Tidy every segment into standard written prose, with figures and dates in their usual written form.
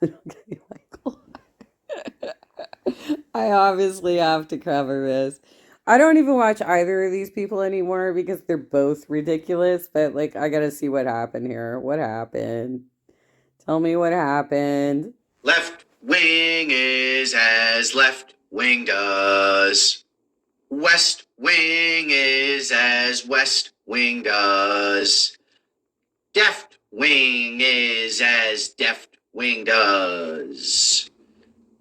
Okay, Michael. I obviously have to cover this. I don't even watch either of these people anymore because they're both ridiculous, but like I gotta see what happened here. What happened? Tell me what happened. Left wing is as left wing does. West wing is as west wing does. Deft wing is as deft wing does.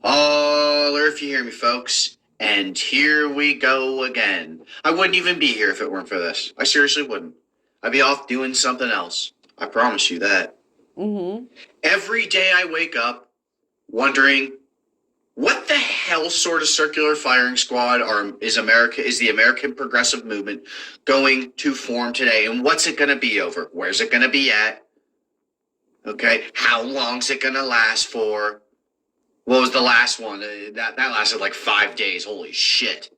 Holler if you hear me, folks. And here we go again. I wouldn't even be here if it weren't for this. I seriously wouldn't. I'd be off doing something else. I promise you that. Mm-hmm. Every day I wake up wondering what the hell sort of circular firing squad is the American Progressive Movement going to form today, and what's it going to be over? Where's it going to be at? Okay, how long's it going to last for? What was the last one? That lasted like 5 days. Holy shit!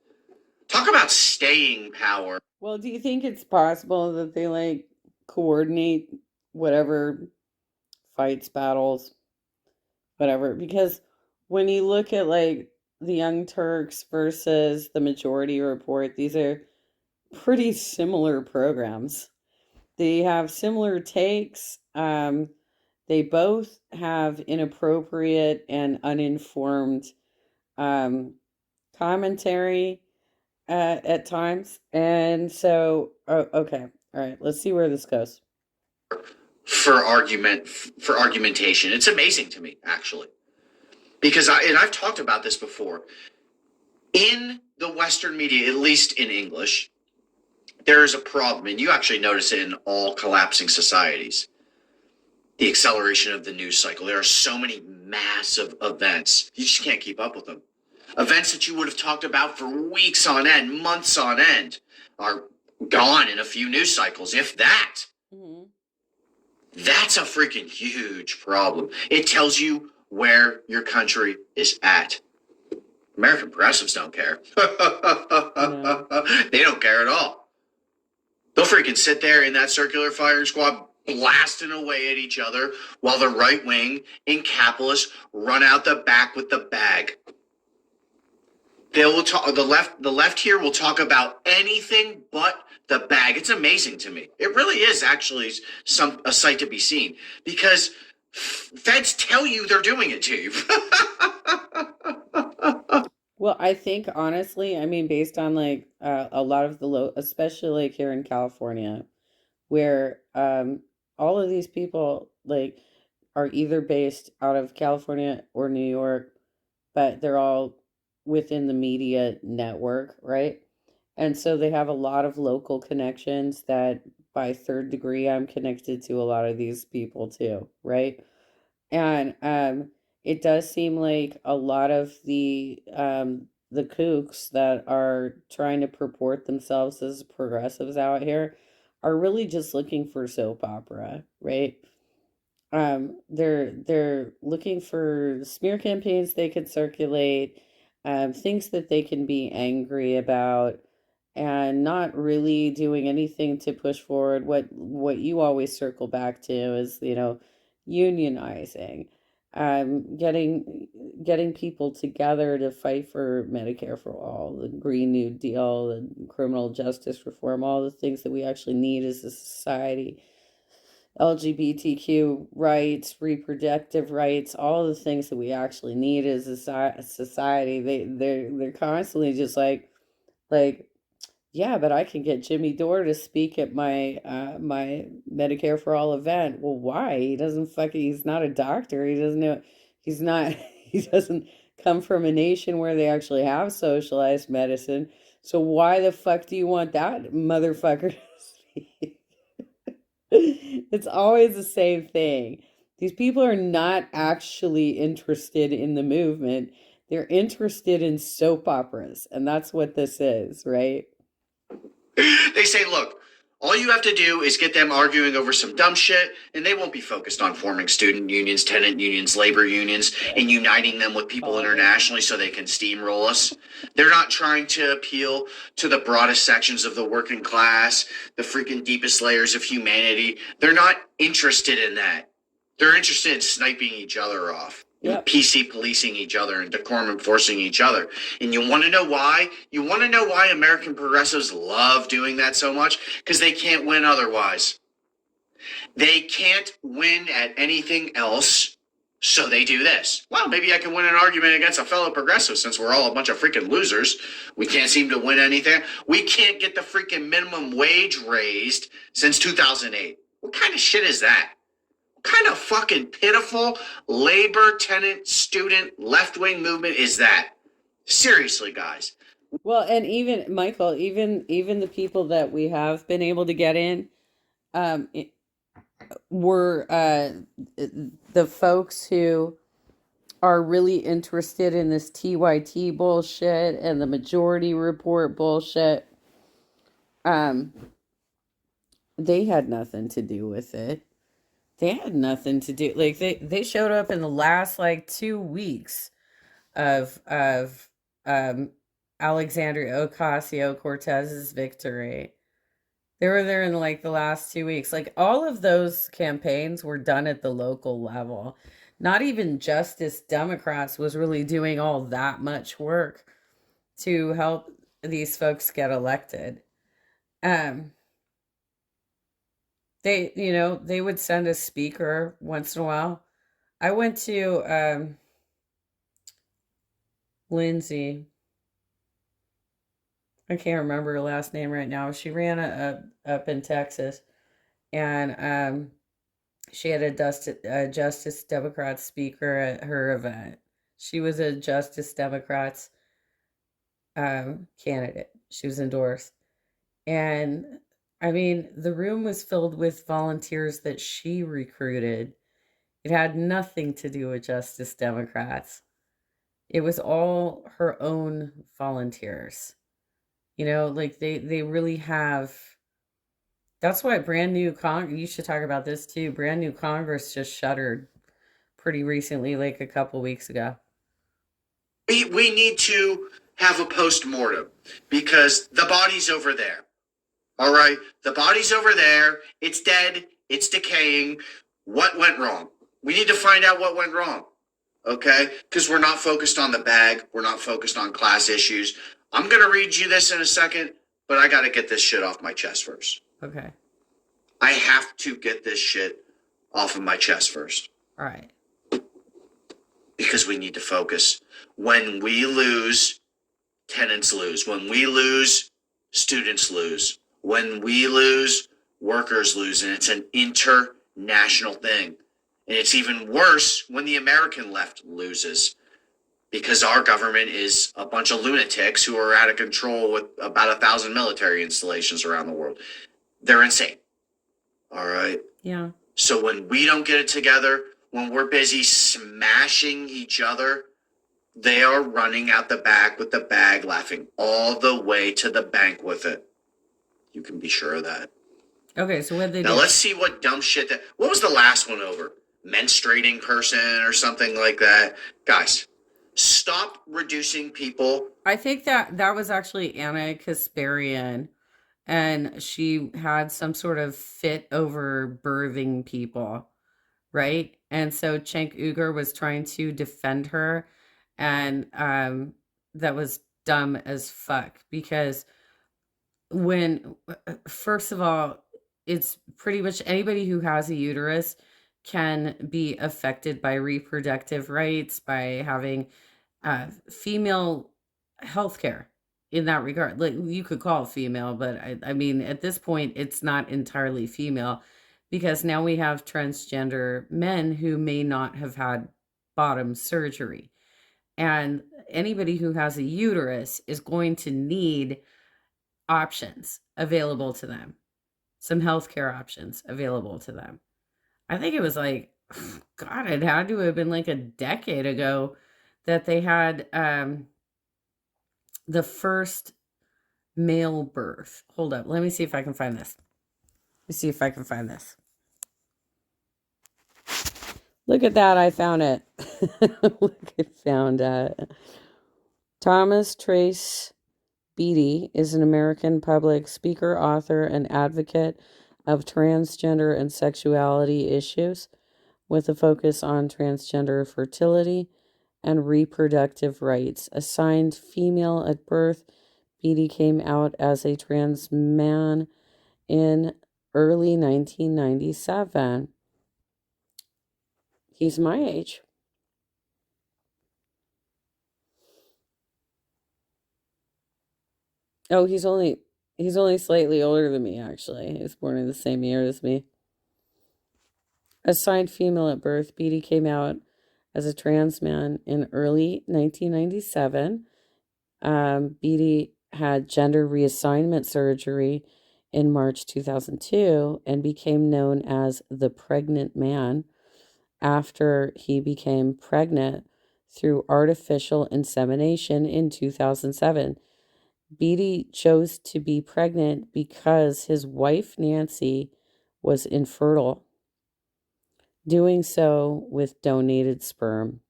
Talk about staying power. Well, do you think it's possible that they like coordinate whatever fights, battles, whatever? Because when you look at like the Young Turks versus the Majority Report, these are pretty similar programs. They have similar takes. They both have inappropriate and uninformed um, commentary at times. And so, okay, all right, let's see where this goes. For argumentation, it's amazing to me actually because I've talked about this before. In the Western media, at least in English, there is a problem, and you actually notice it in all collapsing societies. The acceleration of the news cycle. There are so many massive events. You just can't keep up with them. Events that you would have talked about for weeks on end, months on end, are gone in a few news cycles, if that. Mm-hmm. That's a freaking huge problem. It tells you where your country is at. American progressives don't care. No. They don't care at all. They'll freaking sit there in that circular firing squad blasting away at each other while the right wing and capitalists run out the back with the bag. They will talk. The left here will talk about anything but the bag. It's amazing to me. It really is actually a sight to be seen because feds tell you they're doing it to you. Well, I think honestly, I mean, based on like a lot of the especially like here in California, where all of these people like are either based out of California or New York, but they're all within the media network, right? And so they have a lot of local connections that by third degree I'm connected to a lot of these people too, right? And it does seem like a lot of the kooks that are trying to purport themselves as progressives out here are really just looking for soap opera, right? They're looking for smear campaigns they could circulate, things that they can be angry about, and not really doing anything to push forward what you always circle back to is, you know, unionizing, getting people together to fight for Medicare for all, the Green New Deal, the criminal justice reform, all the things that we actually need as a society. LGBTQ rights, reproductive rights, all the things that we actually need as a society. They're constantly just like yeah, but I can get Jimmy Dore to speak at my Medicare for All event. Well, why? He's not a doctor. He doesn't know he's not he doesn't come from a nation where they actually have socialized medicine. So why the fuck do you want that motherfucker to speak? It's always the same thing. These people are not actually interested in the movement. They're interested in soap operas, and that's what this is, right? They say, look, all you have to do is get them arguing over some dumb shit, and they won't be focused on forming student unions, tenant unions, labor unions, and uniting them with people internationally so they can steamroll us. They're not trying to appeal to the broadest sections of the working class, the freaking deepest layers of humanity. They're not interested in that. They're interested in sniping each other off. Yep. PC policing each other and decorum enforcing each other. And you want to know why? You want to know why American progressives love doing that so much? Because they can't win otherwise. They can't win at anything else. So they do this. Well, maybe I can win an argument against a fellow progressive since we're all a bunch of freaking losers. We can't seem to win anything. We can't get the freaking minimum wage raised since 2008. What kind of shit is that? What kind of fucking pitiful labor tenant student left-wing movement is that? Seriously, guys. Well, and even Michael, even the people that we have been able to get in, um, were the folks who are really interested in this TYT bullshit and the majority report bullshit. Um, they had nothing to do with it. They had nothing to do. Like they showed up in the last like 2 weeks of Alexandria Ocasio Cortez's victory. They were there in like the last 2 weeks. Like all of those campaigns were done at the local level. Not even Justice Democrats was really doing all that much work to help these folks get elected. Um, they would send a speaker once in a while. I went to Lindsay. I can't remember her last name right now. She ran up in Texas, and she had a Justice Democrat speaker at her event. She was a Justice Democrats candidate. She was endorsed. And I mean, the room was filled with volunteers that she recruited. It had nothing to do with Justice Democrats. It was all her own volunteers. Like they really have. That's why brand new you should talk about this too. Brand new Congress just shuttered pretty recently, like a couple weeks ago. We need to have a post-mortem because the body's over there. All right? The body's over there. It's dead. It's decaying. What went wrong? We need to find out what went wrong. Okay? Because we're not focused on the bag. We're not focused on class issues. I'm going to read you this in a second, but I got to get this shit off my chest first. Okay. I have to get this shit off of my chest first. All right. Because we need to focus. When we lose, tenants lose. When we lose, students lose. When we lose, workers lose. And it's an international thing. And it's even worse when the American left loses. Because our government is a bunch of lunatics who are out of control with about 1,000 military installations around the world. They're insane. All right? Yeah. So when we don't get it together, when we're busy smashing each other, they are running out the back with the bag, laughing all the way to the bank with it. You can be sure of that. Okay, so what they do? Now let's see what dumb shit that. What was the last one over? Menstruating person or something like that? Guys, stop reducing people. I think that was actually Anna Kasparian, and she had some sort of fit over birthing people, right? And so Cenk Uygur was trying to defend her, and that was dumb as fuck because first of all, it's pretty much anybody who has a uterus can be affected by reproductive rights, by having female healthcare in that regard. Like you could call it female, but I mean, at this point, it's not entirely female because now we have transgender men who may not have had bottom surgery. And anybody who has a uterus is going to need options available to them, some healthcare options available to them. I think it was like, God, it had to have been like a decade ago that they had the first male birth. Hold up. Let me see if I can find this. Look at that. I found it. Look, I found it. Thomas Trace Beatty is an American public speaker, author, and advocate of transgender and sexuality issues. with a focus on transgender fertility and reproductive rights. Assigned female at birth, Beatty came out as a trans man in early 1997. He's my age. Oh, he's only slightly older than me, actually. He was born in the same year as me. Assigned female at birth, Beatty came out as a trans man in early 1997. Beatty had gender reassignment surgery in March 2002 and became known as the pregnant man after he became pregnant through artificial insemination in 2007. Beatty chose to be pregnant because his wife, Nancy, was infertile, doing so with donated sperm.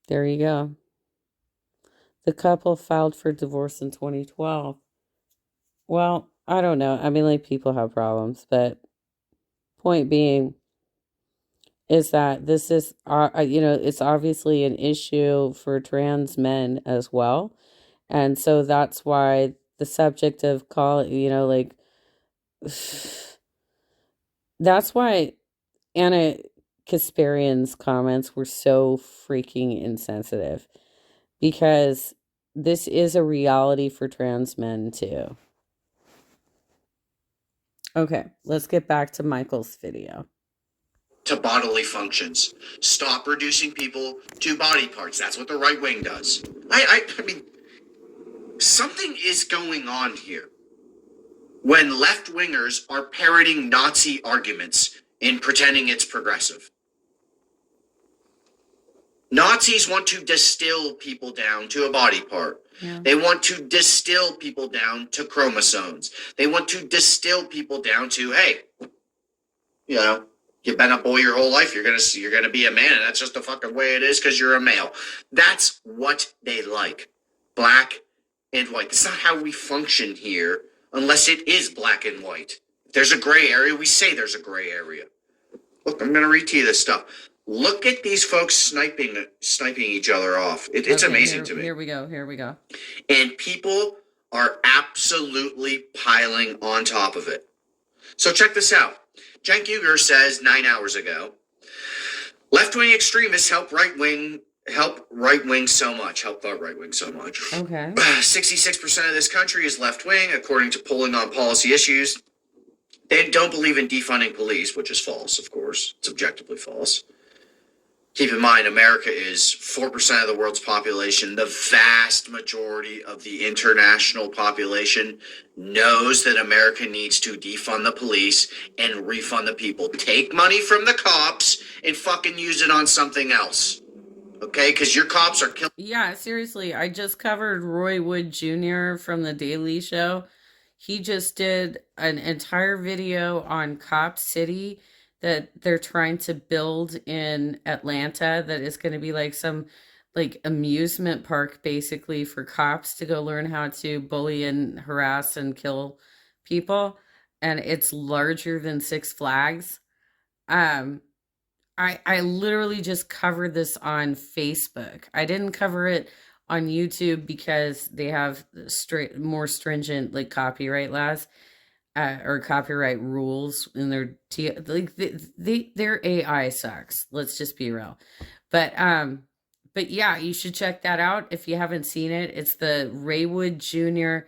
There you go. The couple filed for divorce in 2012. Well, I don't know. I mean, like, people have problems, but point being is that this is, it's obviously an issue for trans men as well. And so that's why the subject of that's why Anna Kasparian's comments were so freaking insensitive, because this is a reality for trans men too. Okay, let's get back to Michael's video. To bodily functions. Stop reducing people to body parts. That's what the right wing does. I mean, something is going on here when left wingers are parroting Nazi arguments and pretending it's progressive. Nazis want to distill people down to a body part. Yeah. They want to distill people down to chromosomes. They want to distill people down to, hey, you've been a boy your whole life. You're gonna be a man, and that's just the fucking way it is because you're a male. That's what they like. Black and white. That's not how we function here, unless it is black and white. If there's a gray area, we say there's a gray area. Look, I'm gonna read to you this stuff. Look at these folks sniping each other off. It's amazing to me. Here we go. And people are absolutely piling on top of it. So check this out. Cenk Uygur says 9 hours ago, left-wing extremists help right-wing so much. Help the right-wing so much. Okay. 66% of this country is left-wing, according to polling on policy issues. They don't believe in defunding police, which is false, of course. It's objectively false. Keep in mind, America is 4% of the world's population. The vast majority of the international population knows that America needs to defund the police and refund the people. Take money from the cops and fucking use it on something else. Okay? Because your cops are killing. Yeah, seriously. I just covered Roy Wood Jr. from The Daily Show. He just did an entire video on Cop City that they're trying to build in Atlanta, that is going to be like some amusement park basically for cops to go learn how to bully and harass and kill people. And it's larger than Six Flags. I literally just covered this on Facebook. I didn't cover it on YouTube because they have more stringent copyright laws. Or copyright rules in their their AI sucks. Let's just be real. But yeah, you should check that out if you haven't seen it. It's the Ray Wood Jr.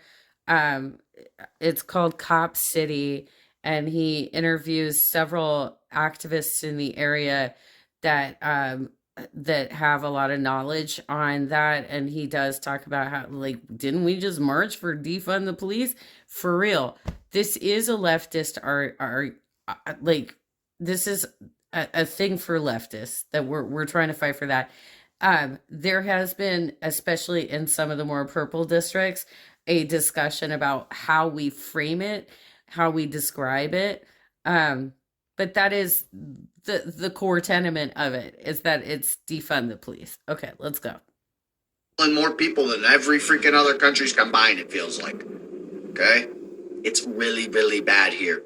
It's called Cop City, and he interviews several activists in the area that have a lot of knowledge on that. And he does talk about how, didn't we just march for defund the police? For real. This is a leftist this is a thing for leftists that we're trying to fight for that. There has been, especially in some of the more purple districts, a discussion about how we frame it, how we describe it. But that is the core tenement of it, is that it's defund the police. Okay, let's go. And more people than every freaking other country's combined, it feels like. Okay? It's really, really bad here.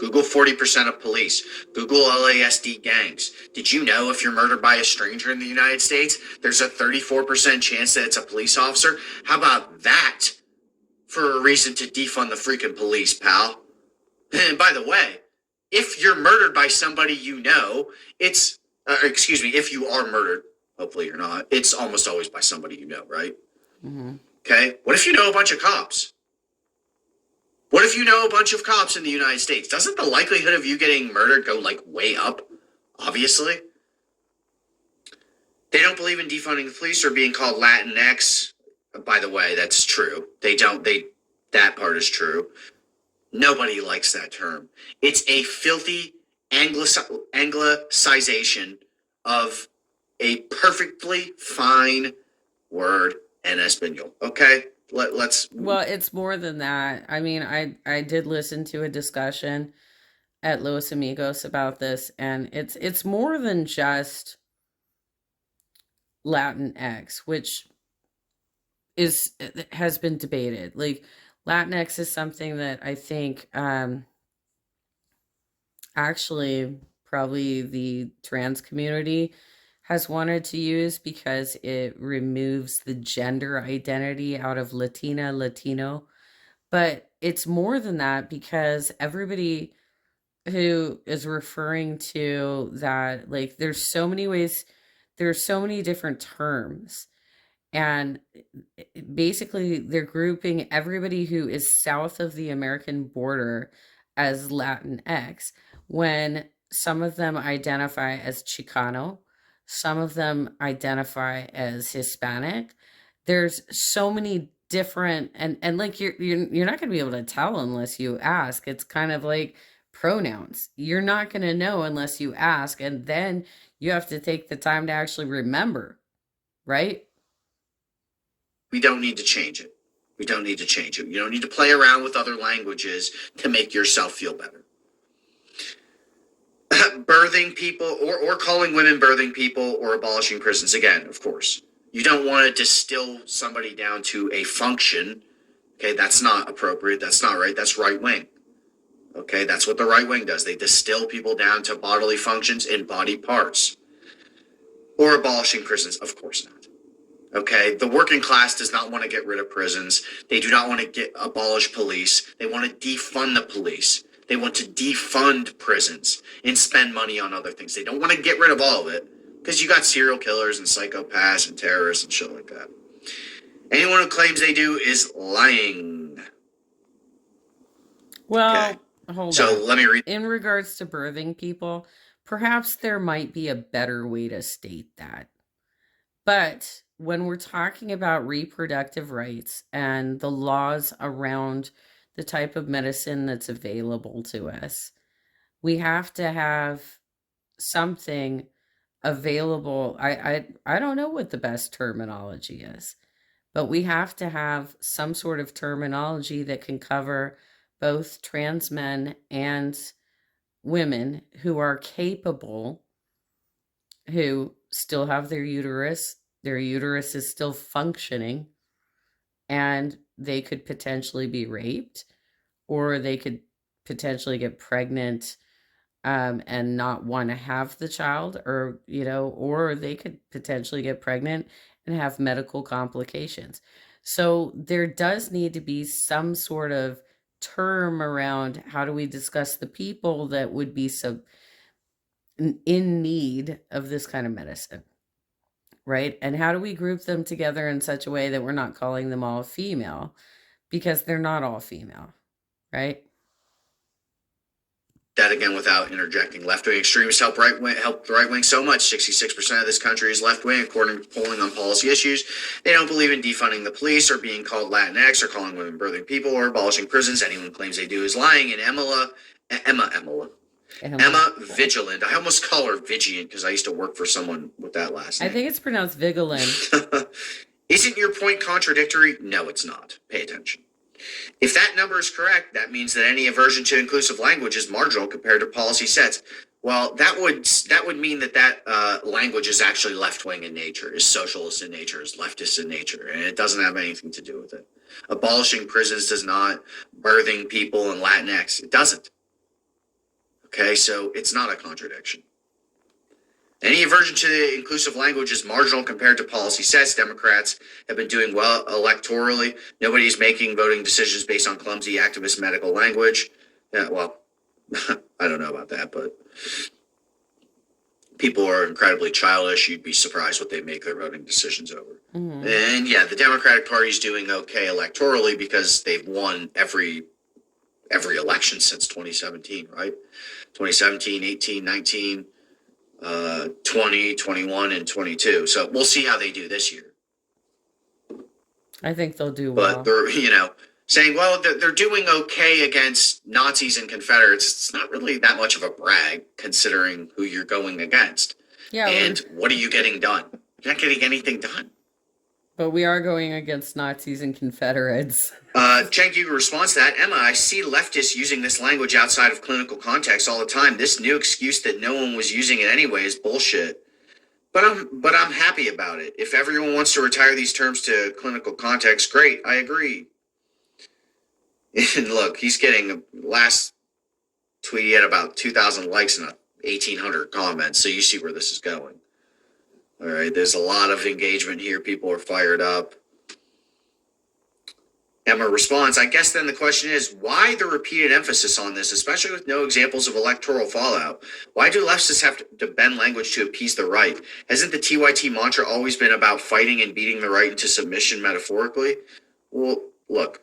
Google 40% of police. Google LASD gangs. Did you know if you're murdered by a stranger in the United States, there's a 34% chance that it's a police officer? How about that for a reason to defund the freaking police, pal? And by the way, if you're murdered by somebody you know, if you are murdered, hopefully you're not, it's almost always by somebody you know, right? Mm-hmm. Okay. What if you know a bunch of cops? What if you know a bunch of cops in the United States? Doesn't the likelihood of you getting murdered go like way up? Obviously. They don't believe in defunding the police or being called Latinx. By the way, that's true. That part is true. Nobody likes that term. It's a filthy anglicization of a perfectly fine word en español. Okay? Let's. Well, it's more than that. I mean, I did listen to a discussion at Los Amigos about this, and it's more than just Latinx, which has been debated. Like, Latinx is something that I think actually probably the trans community has wanted to use because it removes the gender identity out of Latina, Latino. But it's more than that because everybody who is referring to that, like, there's so many ways, there's so many different terms. And basically, they're grouping everybody who is south of the American border as Latinx, when some of them identify as Chicano, some of them identify as Hispanic. There's so many different, and like you're not going to be able to tell unless you ask. It's kind of like pronouns. You're not going to know unless you ask, and then you have to take the time to actually remember, right? We don't need to change it. We don't need to change it. You don't need to play around with other languages to make yourself feel better. Birthing people or calling women birthing people or abolishing prisons. Again, of course, you don't want to distill somebody down to a function. Okay, that's not appropriate. That's not right. That's right wing. Okay, that's what the right wing does. They distill people down to bodily functions and body parts. Or abolishing prisons. Of course not. Okay, the working class does not want to get rid of prisons. They do not want to abolish police. They want to defund the police. They want to defund prisons and spend money on other things. They don't want to get rid of all of it because you got serial killers and psychopaths and terrorists and shit like that. Anyone who claims they do is lying. Well, okay. Hold on. So let me read. In regards to birthing people, perhaps there might be a better way to state that. But when we're talking about reproductive rights and the laws around the type of medicine that's available to us, we have to have something available. I don't know what the best terminology is, but we have to have some sort of terminology that can cover both trans men and women who are capable, who still have their uterus is still functioning, and they could potentially be raped, or they could potentially get pregnant and not want to have the child, or or they could potentially get pregnant and have medical complications. So there does need to be some sort of term around how do we discuss the people that would be in need of this kind of medicine, right? And how do we group them together in such a way that we're not calling them all female, because they're not all female, right? That again, without interjecting. Left-wing extremists help the right wing so much. 66% of this country is left-wing, according to polling on policy issues. They don't believe in defunding the police or being called Latinx or calling women birthing people or abolishing prisons. Anyone who claims they do is lying. And Emma Vigilant. I almost call her Vigilant because I used to work for someone with that last name. I think it's pronounced Vigilant. Isn't your point contradictory? No, it's not. Pay attention. If that number is correct, that means that any aversion to inclusive language is marginal compared to policy sets. Well, that would mean that language is actually left-wing in nature, is socialist in nature, is leftist in nature, and it doesn't have anything to do with it. Abolishing prisons does not. Birthing people and Latinx, it doesn't. Okay, so it's not a contradiction. Any aversion to the inclusive language is marginal compared to policy sets. Democrats have been doing well electorally. Nobody's making voting decisions based on clumsy activist medical language. Yeah, well, I don't know about that, but people are incredibly childish. You'd be surprised what they make their voting decisions over. Mm-hmm. And yeah, the Democratic Party's doing okay electorally because they've won every election since 2017, right? 2017, 18, 19, 20, 21, and 22. So we'll see how they do this year. I think they'll do well. But they're, saying, well, they're doing okay against Nazis and Confederates. It's not really that much of a brag considering who you're going against. Yeah. And what are you getting done? You're not getting anything done. But we are going against Nazis and Confederates. Cenk Uygur responds to that. Emma, I see leftists using this language outside of clinical context all the time. This new excuse that no one was using it anyway is bullshit. But I'm happy about it. If everyone wants to retire these terms to clinical context, great. I agree. And look, he's getting last tweet he had about 2,000 likes and 1,800 comments. So you see where this is going. All right, there's a lot of engagement here. People are fired up. Emma responds, I guess then the question is, why the repeated emphasis on this, especially with no examples of electoral fallout? Why do leftists have to bend language to appease the right? Hasn't the TYT mantra always been about fighting and beating the right into submission metaphorically? Well, look.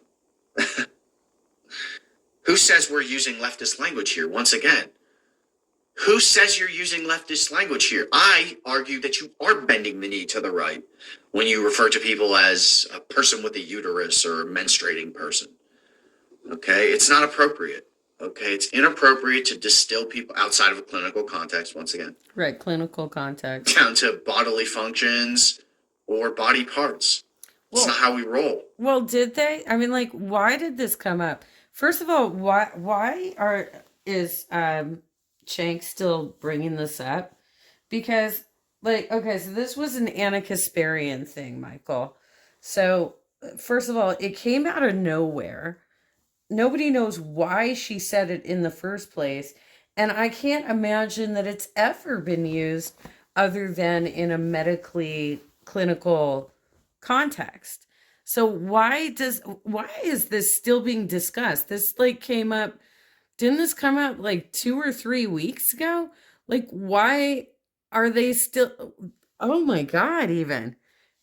Who says we're using leftist language here? Once again, who says you're using leftist language here? I argue that you are bending the knee to the right when you refer to people as a person with a uterus or a menstruating person. Okay, it's not appropriate. Okay, it's inappropriate to distill people outside of a clinical context, once again. Right, clinical context. Down to bodily functions or body parts. It's not how we roll. Well, did they? I mean, like, why did this come up? First of all, why is Cenk still bringing this up? Because, like, okay, so this was an Anna Kasparian thing, Michael. So, first of all, it came out of nowhere. Nobody knows why she said it in the first place. And I can't imagine that it's ever been used other than in a medically clinical context. So why is this still being discussed? This came up, didn't this come out like 2 or 3 weeks ago? Like, why are they still, oh my God, even.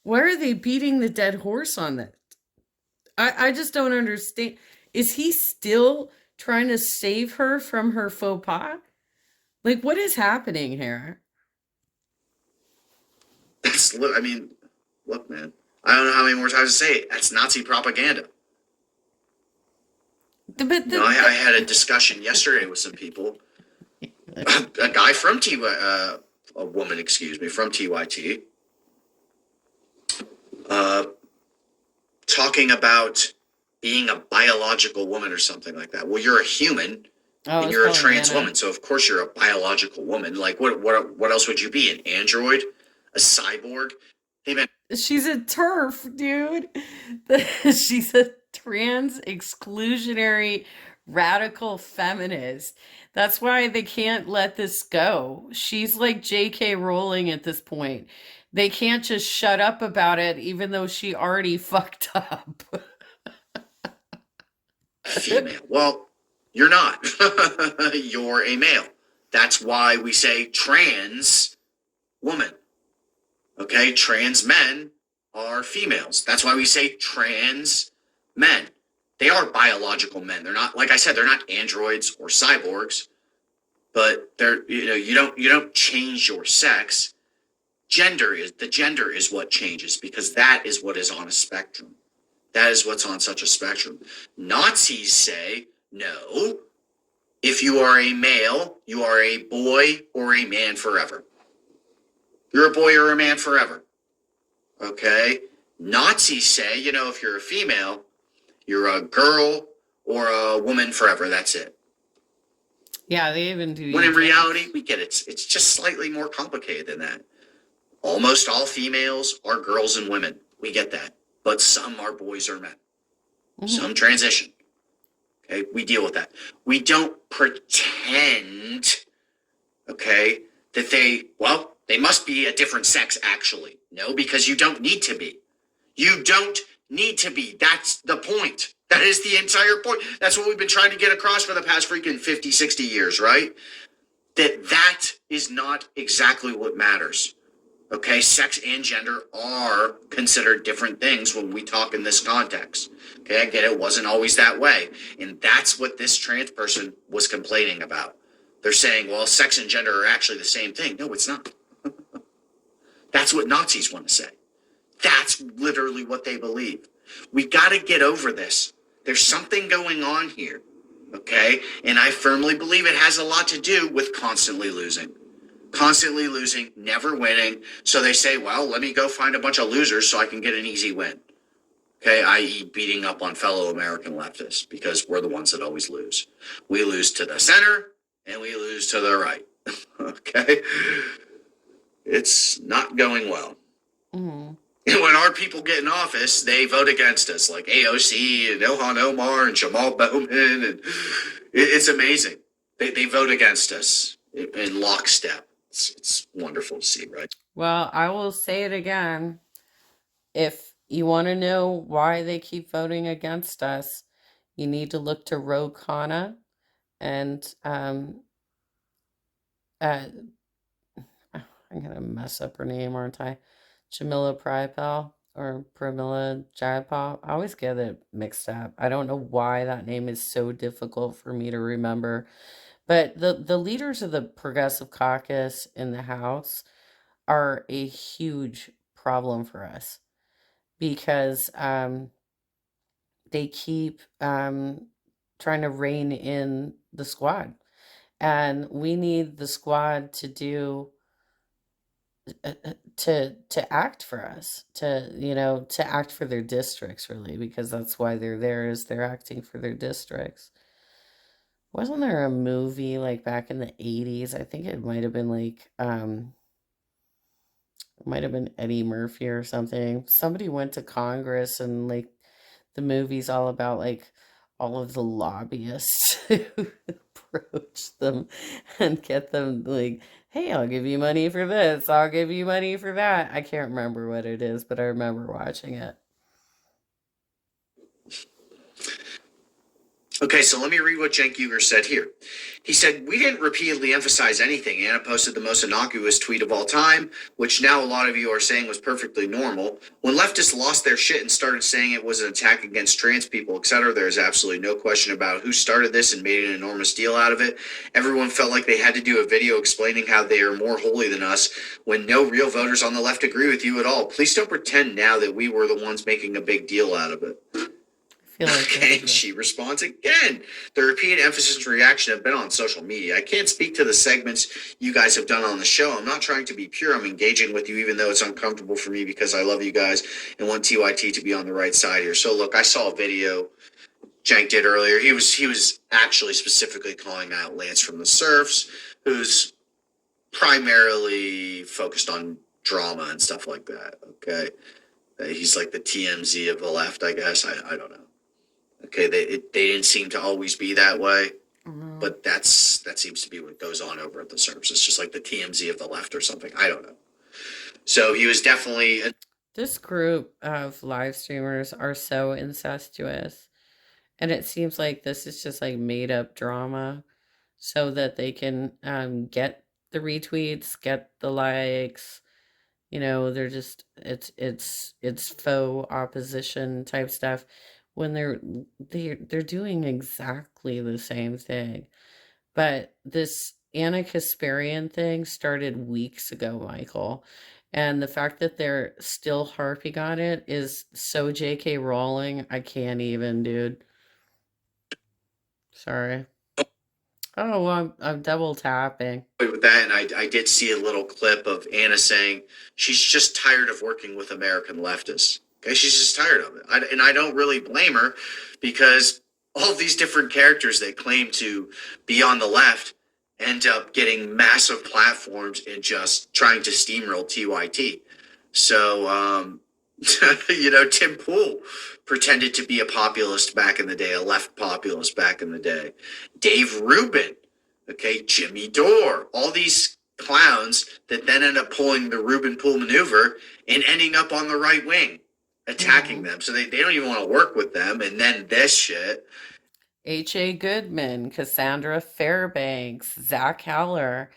Why are they beating the dead horse on that? I just don't understand. Is he still trying to save her from her faux pas? Like, what is happening here? Look, man. I don't know how many more times to say it. That's Nazi propaganda. I had a discussion yesterday with some people. A guy from a woman, from TYT, talking about being a biological woman or something like that. Well, you're a human and you're a trans woman, so of course you're a biological woman. Like, what else would you be? An android? A cyborg? Hey, man. She's a TERF, dude. She's a trans exclusionary radical feminist. That's why they can't let this go. She's like J.K. Rowling at this point. They can't just shut up about it, even though she already fucked up. Female. Well, you're not. You're a male. That's why we say trans woman. Okay, trans men are females. That's why we say trans men. They are biological men. They're not, like I said, they're not androids or cyborgs, but they're, you don't change your sex. The gender is what changes, because that is what is on a spectrum. That is what's on such a spectrum. Nazis say, no, if you are a male, you are a boy or a man forever. You're a boy or a man forever. Okay? Nazis say, if you're a female, you're a girl or a woman forever. That's it. Yeah, they even do. When in reality, we get it. It's just slightly more complicated than that. Almost all females are girls and women. We get that. But some are boys or men. Some transition. Okay? We deal with that. We don't pretend okay, that they must be a different sex actually. No, because you don't need to be. You don't need to be. That's the point. That is the entire point. That's what we've been trying to get across for the past freaking 50, 60 years, right? That is not exactly what matters. Okay, sex and gender are considered different things when we talk in this context. Okay, I get it wasn't always that way. And that's what this trans person was complaining about. They're saying, well, sex and gender are actually the same thing. No, it's not. That's what Nazis want to say. That's literally what they believe. We got to get over this. There's something going on here. Okay, and I firmly believe it has a lot to do with constantly losing, never winning. So they say, well, let me go find a bunch of losers so I can get an easy win. Okay, i.e. beating up on fellow American leftists because we're the ones that always lose. We lose to the center and we lose to the right. Okay, it's not going well. Mm-hmm. And when our people get in office, they vote against us, like AOC and Ilhan Omar and Jamal Bowman, and it's amazing. They vote against us in lockstep. It's wonderful to see, right? Well, I will say it again. If you want to know why they keep voting against us, you need to look to Ro Khanna and I'm gonna mess up her name, aren't I? Jamila Prypal or Pramila Jayapal. I always get it mixed up. I don't know why that name is so difficult for me to remember. But the leaders of the Progressive Caucus in the House are a huge problem for us because they keep trying to rein in the squad. And we need the squad to do to act for us, to act for their districts, really, because that's why they're there, is they're acting for their districts. Wasn't there a movie like back in the 80s? I think it might have been like it might have been Eddie Murphy or something. Somebody went to Congress and like the movie's all about like all of the lobbyists who approach them and get them like, hey, I'll give you money for this, I'll give you money for that. I can't remember what it is, but I remember watching it. Okay, so let me read what Cenk Uygur said here. He said, we didn't repeatedly emphasize anything. Anna posted the most innocuous tweet of all time, which now a lot of you are saying was perfectly normal. When leftists lost their shit and started saying it was an attack against trans people, etc., there's absolutely no question about who started this and made an enormous deal out of it. Everyone felt like they had to do a video explaining how they are more holy than us when no real voters on the left agree with you at all. Please don't pretend now that we were the ones making a big deal out of it. Okay, she responds again. The repeated emphasis and reaction have been on social media. I can't speak to the segments you guys have done on the show. I'm not trying to be pure. I'm engaging with you, even though it's uncomfortable for me because I love you guys and want TYT to be on the right side here. So look, I saw a video Cenk did earlier. He was actually specifically calling out Lance from the Surfs, who's primarily focused on drama and stuff like that. Okay, he's like the TMZ of the left, I guess. I don't know. Okay, they didn't seem to always be that way, but that seems to be what goes on over at the Surfs. It's just like the TMZ of the left or something. I don't know. So he was definitely... This group of live streamers are so incestuous, and it seems like this is just like made up drama so that they can get the retweets, get the likes. They're just it's faux opposition type stuff when they're doing exactly the same thing. But this Anna Kasparian thing started weeks ago, Michael. And the fact that they're still harping on it is so J.K. Rowling. I can't even, dude. Sorry. Oh, well, I'm double tapping. With that, and I did see a little clip of Anna saying she's just tired of working with American leftists. Okay, she's just tired of it. And I don't really blame her because all of these different characters that claim to be on the left end up getting massive platforms and just trying to steamroll TYT. So, Tim Pool pretended to be a populist back in the day, a left populist back in the day. Dave Rubin, Okay, Jimmy Dore, all these clowns that then end up pulling the Rubin Pool maneuver and ending up on the right wing, attacking them. So they don't even want to work with them. And then this shit. H.A. Goodman, Cassandra Fairbanks, Zach Heller.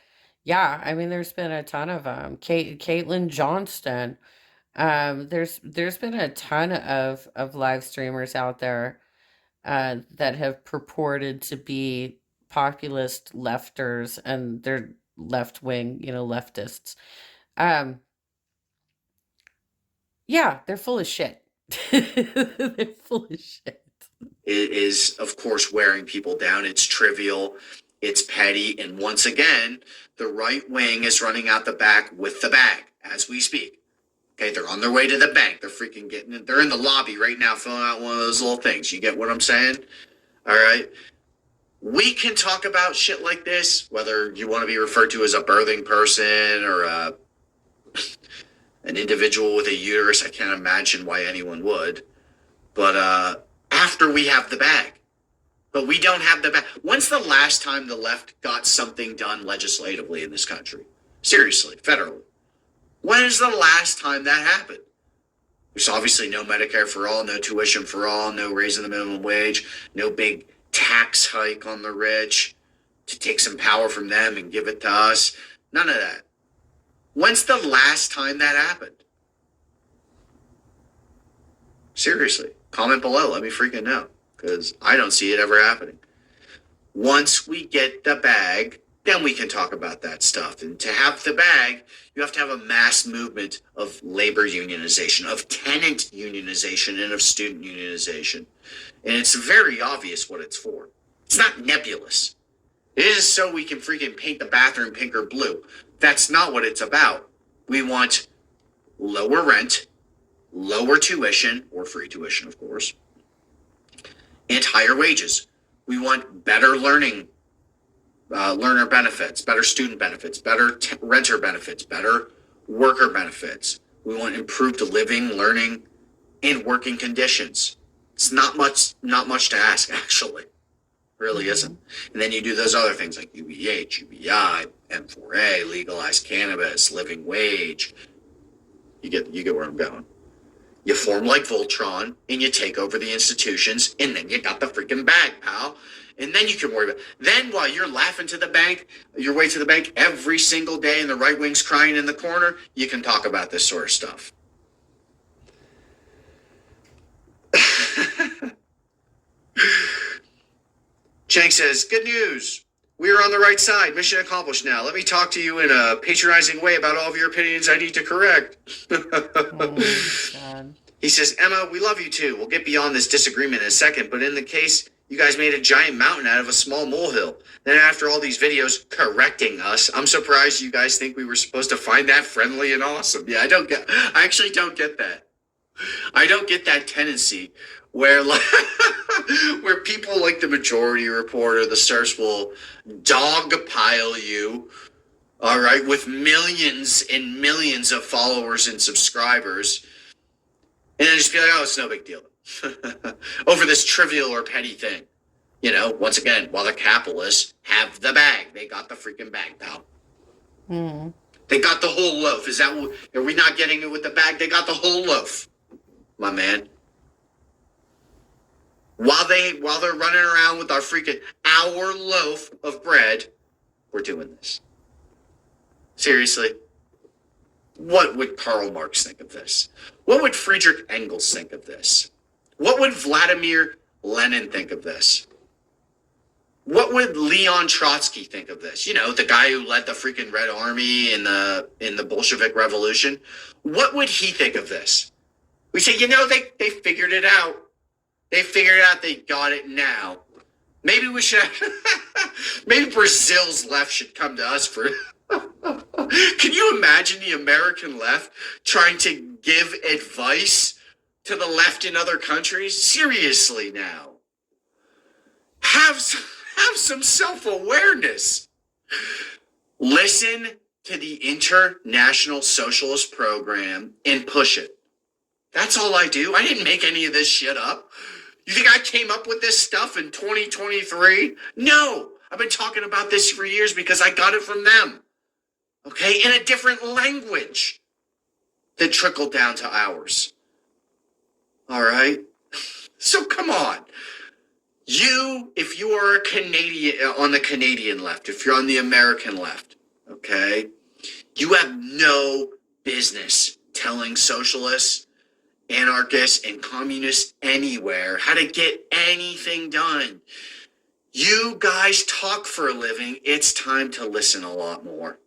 Yeah, I mean, there's been a ton of them. Caitlin Johnston. There's been a ton of live streamers out there that have purported to be populist lefters, and they're left wing, leftists. Um, yeah, they're full of shit. They're full of shit. It is, of course, wearing people down. It's trivial. It's petty. And once again, the right wing is running out the back with the bag as we speak. Okay, they're on their way to the bank. They're freaking getting it. They're in the lobby right now filling out one of those little things. You get what I'm saying? All right. We can talk about shit like this, whether you want to be referred to as a birthing person or an individual with a uterus. I can't imagine why anyone would. But after we have the bag. But we don't have the bag. When's the last time the left got something done legislatively in this country? Seriously, federally. When is the last time that happened? There's obviously no Medicare for all, no tuition for all, no raising the minimum wage, no big tax hike on the rich to take some power from them and give it to us. None of that. When's the last time that happened? Seriously, comment below. Let me freaking know, because I don't see it ever happening. Once we get the bag, then we can talk about that stuff. And to have the bag, you have to have a mass movement of labor unionization, of tenant unionization, and of student unionization. And it's very obvious what it's for. It's not nebulous. It is so we can freaking paint the bathroom pink or blue. That's not what it's about. We want lower rent, lower tuition, or free tuition, of course, and higher wages. We want better learner benefits, better student benefits, better renter benefits, better worker benefits. We want improved living, learning, and working conditions. It's not much to ask, actually. It really isn't. And then you do those other things like UBH, UBI, M4A, legalized cannabis, living wage. You get where I'm going. You form like Voltron, and you take over the institutions, and then you got the freaking bag, pal. And then you can worry about it. Then while you're laughing to the bank, your way to the bank every single day, and the right wing's crying in the corner, you can talk about this sort of stuff. Chang says, good news. We are on the right side. Mission accomplished now. Let me talk to you in a patronizing way about all of your opinions I need to correct. God. He says, Emma, we love you too. We'll get beyond this disagreement in a second, but in the case you guys made a giant mountain out of a small molehill. Then after all these videos correcting us, I'm surprised you guys think we were supposed to find that friendly and awesome. Yeah, I actually don't get that. I don't get that tendency where where people like the Majority Report or the Stars will dogpile you, all right, with millions and millions of followers and subscribers, and then just be like, oh, it's no big deal. Over this trivial or petty thing. You know, once again, while the capitalists have the bag. They got the freaking bag, pal. They got the whole loaf. Is that what, are we not getting it with the bag? They got the whole loaf, my man. While they're running around with our loaf of bread, we're doing this. Seriously. What would Karl Marx think of this? What would Friedrich Engels think of this? What would Vladimir Lenin think of this? What would Leon Trotsky think of this? You know, the guy who led the freaking Red Army in the Bolshevik Revolution. What would he think of this? We say, you know, they figured it out. They figured it out. They got it now. Maybe we should. Maybe Brazil's left should come to us for. Can you imagine the American left trying to give advice to the left in other countries? Seriously now. Have some self-awareness. Listen to the International Socialist Program and push it. That's all I do. I didn't make any of this shit up. You think I came up with this stuff in 2023? No, I've been talking about this for years because I got it from them. Okay, in a different language that trickled down to ours. All right? So come on. If you are a Canadian on the Canadian left, if you're on the American left, okay, you have no business telling socialists, anarchists, and communists anywhere how to get anything done. You guys talk for a living. It's time to listen a lot more.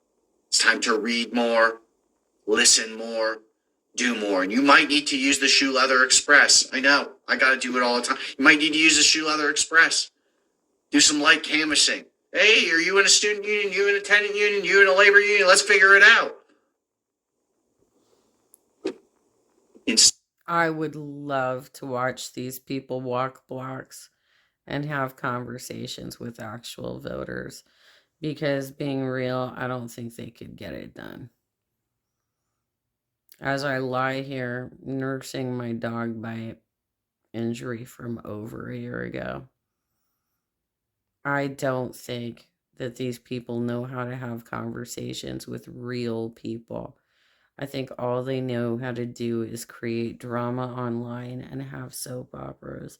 It's time to read more, listen more, do more. And you might need to use the Shoe Leather Express. I know. I got to do it all the time. You might need to use the Shoe Leather Express. Do some light canvassing. Hey, are you in a student union? You in a tenant union? You in a labor union? Let's figure it out. I would love to watch these people walk blocks and have conversations with actual voters, because being real, I don't think they could get it done. As I lie here nursing my dog bite injury from over a year ago, I don't think that these people know how to have conversations with real people. I think all they know how to do is create drama online and have soap operas.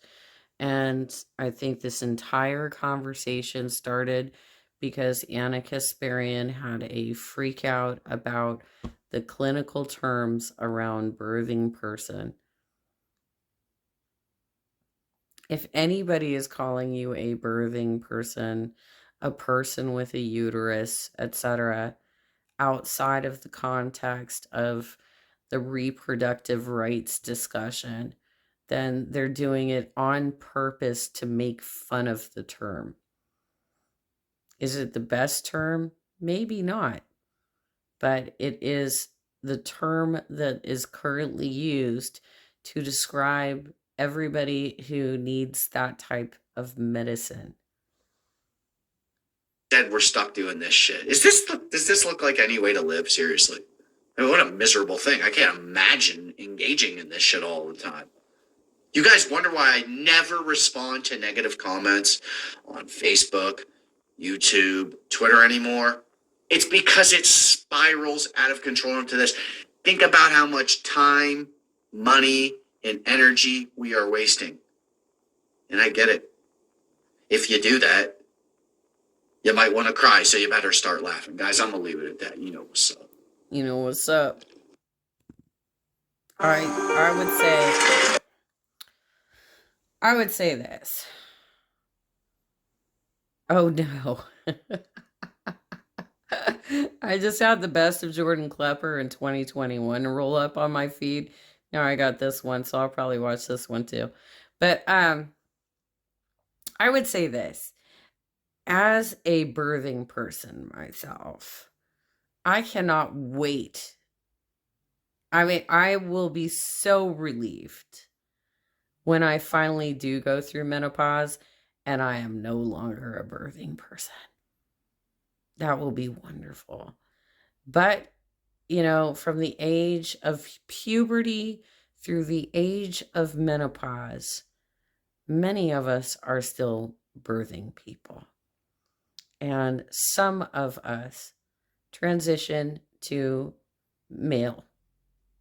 And I think this entire conversation started because Anna Kasparian had a freak out about the clinical terms around birthing person. If anybody is calling you a birthing person, a person with a uterus, etc., outside of the context of the reproductive rights discussion, then they're doing it on purpose to make fun of the term. Is it the best term? Maybe not. But it is the term that is currently used to describe everybody who needs that type of medicine. Said we're stuck doing this shit. Does this look like any way to live? Seriously. I mean, what a miserable thing. I can't imagine engaging in this shit all the time. You guys wonder why I never respond to negative comments on Facebook, YouTube, Twitter anymore? It's because it spirals out of control into this. Think about how much time, money, and energy we are wasting. And I get it. If you do that, you might want to cry, so you better start laughing. Guys, I'm going to leave it at that. You know what's up. You know what's up. All right, I would say this. Oh no. I just had the best of Jordan Klepper in 2021 roll up on my feed. Now I got this one, so I'll probably watch this one too. But I would say this. As a birthing person myself, I cannot wait. I mean, I will be so relieved when I finally do go through menopause and I am no longer a birthing person. That will be wonderful. But, from the age of puberty through the age of menopause, many of us are still birthing people. And some of us transition to male,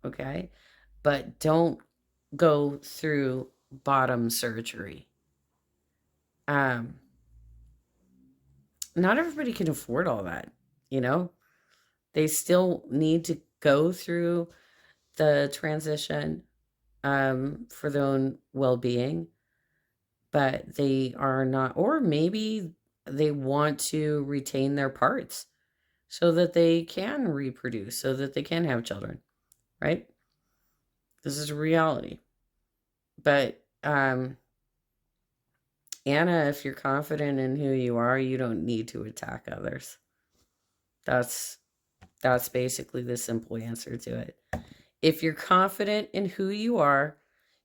okay? But don't go through bottom surgery. Not everybody can afford all that, They still need to go through the transition for their own well-being, but they are not, or maybe they want to retain their parts so that they can reproduce, so that they can have children, right? This is reality. But Anna, if you're confident in who you are, you don't need to attack others. That's basically the simple answer to it. If you're confident in who you are,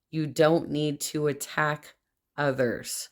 you don't need to attack others.